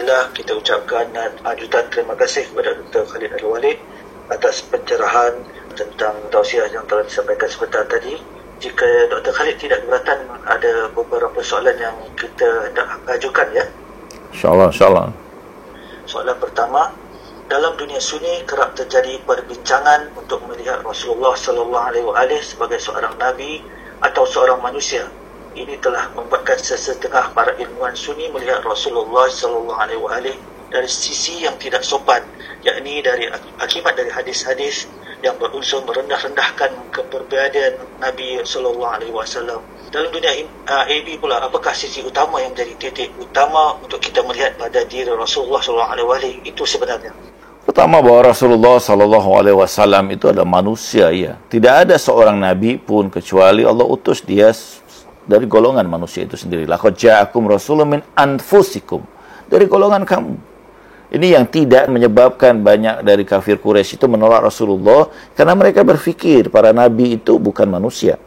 Alhamdulillah, kita ucapkan jutaan terima kasih kepada Dr. Khalid Al-Walid atas pencerahan tentang tausiah yang telah disampaikan sebentar tadi. Jika Dr. Khalid tidak keberatan, ada beberapa soalan yang kita hendak ajukan, ya. InsyaAllah. Soalan pertama, dalam dunia sunni kerap terjadi perbincangan untuk melihat Rasulullah sallallahu alaihi sebagai seorang nabi atau seorang manusia. Ini telah membuatkan sesetengah para ilmuwan sunni melihat Rasulullah sallallahu alaihi dari sisi yang tidak sopan, yakni dari akibat dari hadis-hadis yang berunsur merendah-rendahkan kepribadian Nabi sallallahu alaihi wasallam. Dalam dunia AB pula, apakah sisi utama yang jadi titik utama untuk kita melihat pada diri Rasulullah sallallahu alaihi itu sebenarnya? Pertama, bahwa Rasulullah SAW itu adalah manusia, ya. Tidak ada seorang nabi pun kecuali Allah utus dia dari golongan manusia itu sendiri. Laqad ja'akum rasulun min anfusikum, dari golongan kamu. Ini yang tidak menyebabkan banyak dari kafir Quraisy itu menolak Rasulullah, karena mereka berpikir para nabi itu bukan manusia.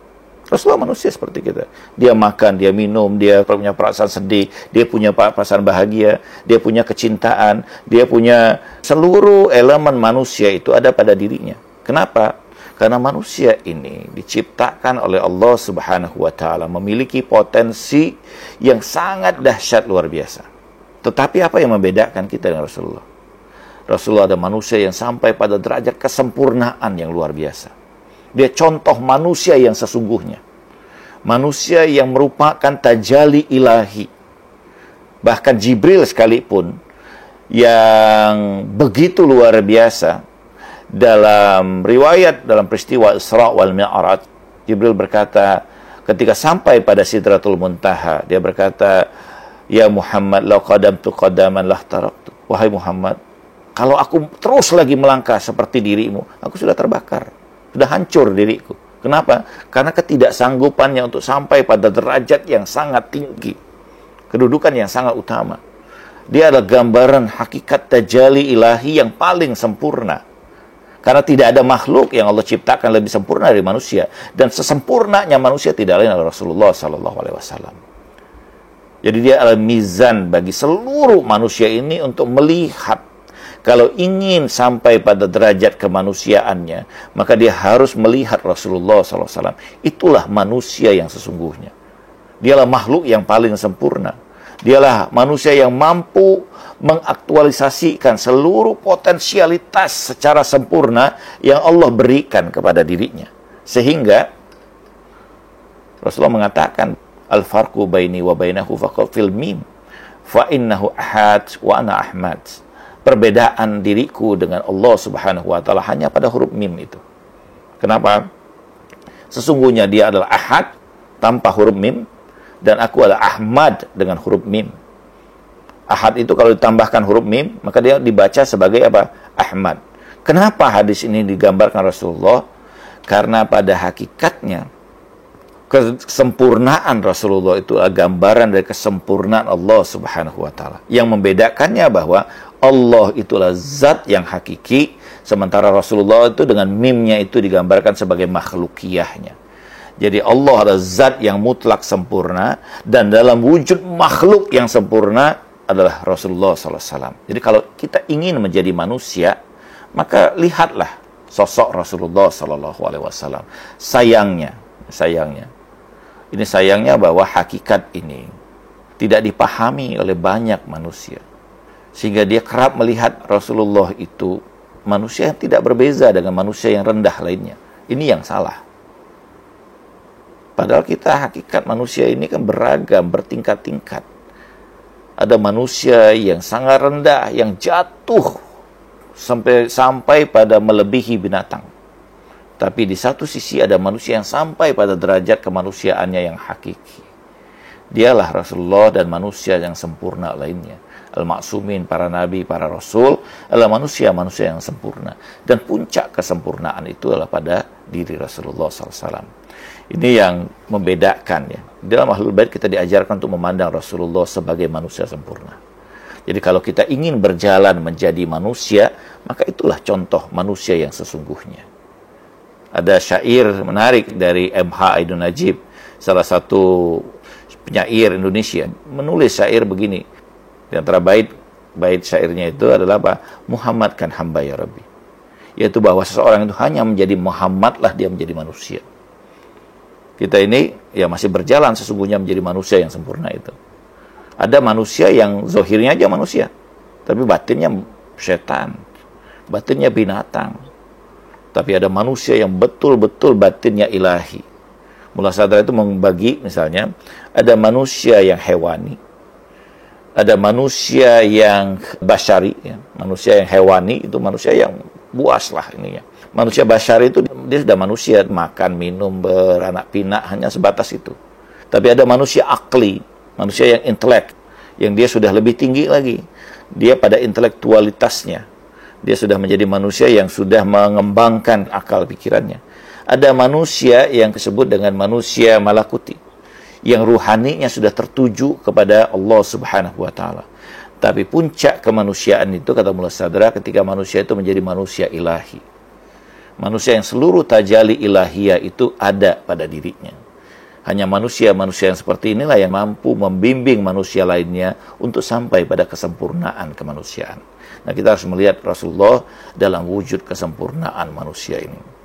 Rasulullah manusia seperti kita. Dia makan, dia minum, dia punya perasaan sedih, dia punya perasaan bahagia, dia punya kecintaan, dia punya seluruh elemen manusia itu ada pada dirinya. Kenapa? Karena manusia ini diciptakan oleh Allah Subhanahu wa taala memiliki potensi yang sangat dahsyat luar biasa. Tetapi apa yang membedakan kita dengan Rasulullah? Rasulullah ada manusia yang sampai pada derajat kesempurnaan yang luar biasa. Dia contoh manusia yang sesungguhnya. Manusia yang merupakan tajalli ilahi. Bahkan Jibril sekalipun yang begitu luar biasa, dalam riwayat, dalam peristiwa Isra wal Mi'raj, Jibril berkata ketika sampai pada Sidratul Muntaha, dia berkata, "Ya Muhammad, law qadamtu qadaman lahtaraktu." Wahai Muhammad, kalau aku terus lagi melangkah seperti dirimu, aku sudah terbakar. Sudah hancur diriku. Kenapa? Karena ketidaksanggupannya untuk sampai pada derajat yang sangat tinggi. Kedudukan yang sangat utama. Dia adalah gambaran hakikat tajalli ilahi yang paling sempurna. Karena tidak ada makhluk yang Allah ciptakan lebih sempurna dari manusia. Dan sesempurnanya manusia tidak lain adalah Rasulullah SAW. Jadi dia adalah mizan bagi seluruh manusia ini untuk melihat. Kalau ingin sampai pada derajat kemanusiaannya, maka dia harus melihat Rasulullah SAW. Itulah manusia yang sesungguhnya. Dialah makhluk yang paling sempurna. Dialah manusia yang mampu mengaktualisasikan seluruh potensialitas secara sempurna yang Allah berikan kepada dirinya. Sehingga Rasulullah mengatakan, "Al-farqu baini wa bainahu fil mim, fa innahu ahad wa ana ahmad." Perbedaan diriku dengan Allah Subhanahu wa taala hanya pada huruf mim itu. Kenapa? Sesungguhnya dia adalah ahad tanpa huruf mim, dan aku adalah Ahmad dengan huruf mim. Ahad itu kalau ditambahkan huruf mim, maka dia dibaca sebagai apa? Ahmad. Kenapa hadis ini digambarkan Rasulullah? Karena pada hakikatnya kesempurnaan Rasulullah itu adalah gambaran dari kesempurnaan Allah Subhanahu wa taala. Yang membedakannya bahwa Allah itulah zat yang hakiki, sementara Rasulullah itu dengan mimnya itu digambarkan sebagai makhlukiyahnya. Jadi Allah adalah zat yang mutlak sempurna, dan dalam wujud makhluk yang sempurna adalah Rasulullah SAW. Jadi kalau kita ingin menjadi manusia, maka lihatlah sosok Rasulullah SAW. Sayangnya, ini sayangnya bahwa hakikat ini tidak dipahami oleh banyak manusia. Sehingga dia kerap melihat Rasulullah itu manusia yang tidak berbeza dengan manusia yang rendah lainnya. Ini yang salah. Padahal kita hakikat manusia ini kan beragam, bertingkat-tingkat. Ada manusia yang sangat rendah, yang jatuh sampai pada melebihi binatang. Tapi di satu sisi ada manusia yang sampai pada derajat kemanusiaannya yang hakiki. Dialah Rasulullah dan manusia yang sempurna lainnya. Al-Ma'sumin, para nabi, para rasul adalah manusia-manusia yang sempurna. Dan puncak kesempurnaan itu adalah pada diri Rasulullah SAW. Ini yang membedakan, ya. Dalam Ahlul Bait kita diajarkan untuk memandang Rasulullah sebagai manusia sempurna. Jadi kalau kita ingin berjalan menjadi manusia, maka itulah contoh manusia yang sesungguhnya. Ada syair menarik dari M.H. Aidun Najib, salah satu penyair Indonesia, menulis syair begini. Di antara bait bait syairnya itu adalah apa? Muhammad kan hamba ya Rabbi. Yaitu bahwa seseorang itu hanya menjadi Muhammad lah dia menjadi manusia. Kita ini ya masih berjalan sesungguhnya menjadi manusia yang sempurna itu. Ada manusia yang zahirnya aja manusia, tapi batinnya setan, batinnya binatang. Tapi ada manusia yang betul-betul batinnya ilahi. Mullah Sadra itu membagi misalnya, ada manusia yang hewani, ada manusia yang basyari, ya. Manusia yang hewani itu manusia yang buas lah ininya. Manusia basyari itu dia sudah manusia, makan, minum, beranak pinak, hanya sebatas itu. Tapi ada manusia akli, manusia yang intelek, yang dia sudah lebih tinggi lagi. Dia pada intelektualitasnya, dia sudah menjadi manusia yang sudah mengembangkan akal pikirannya. Ada manusia yang disebut dengan manusia malakuti, yang ruhaninya sudah tertuju kepada Allah Subhanahu wa Ta'ala. Tapi puncak kemanusiaan itu, kata Mullah Sadra, ketika manusia itu menjadi manusia ilahi. Manusia yang seluruh tajali ilahiyah itu ada pada dirinya. Hanya manusia-manusia yang seperti inilah yang mampu membimbing manusia lainnya untuk sampai pada kesempurnaan kemanusiaan. Nah, kita harus melihat Rasulullah dalam wujud kesempurnaan manusia ini.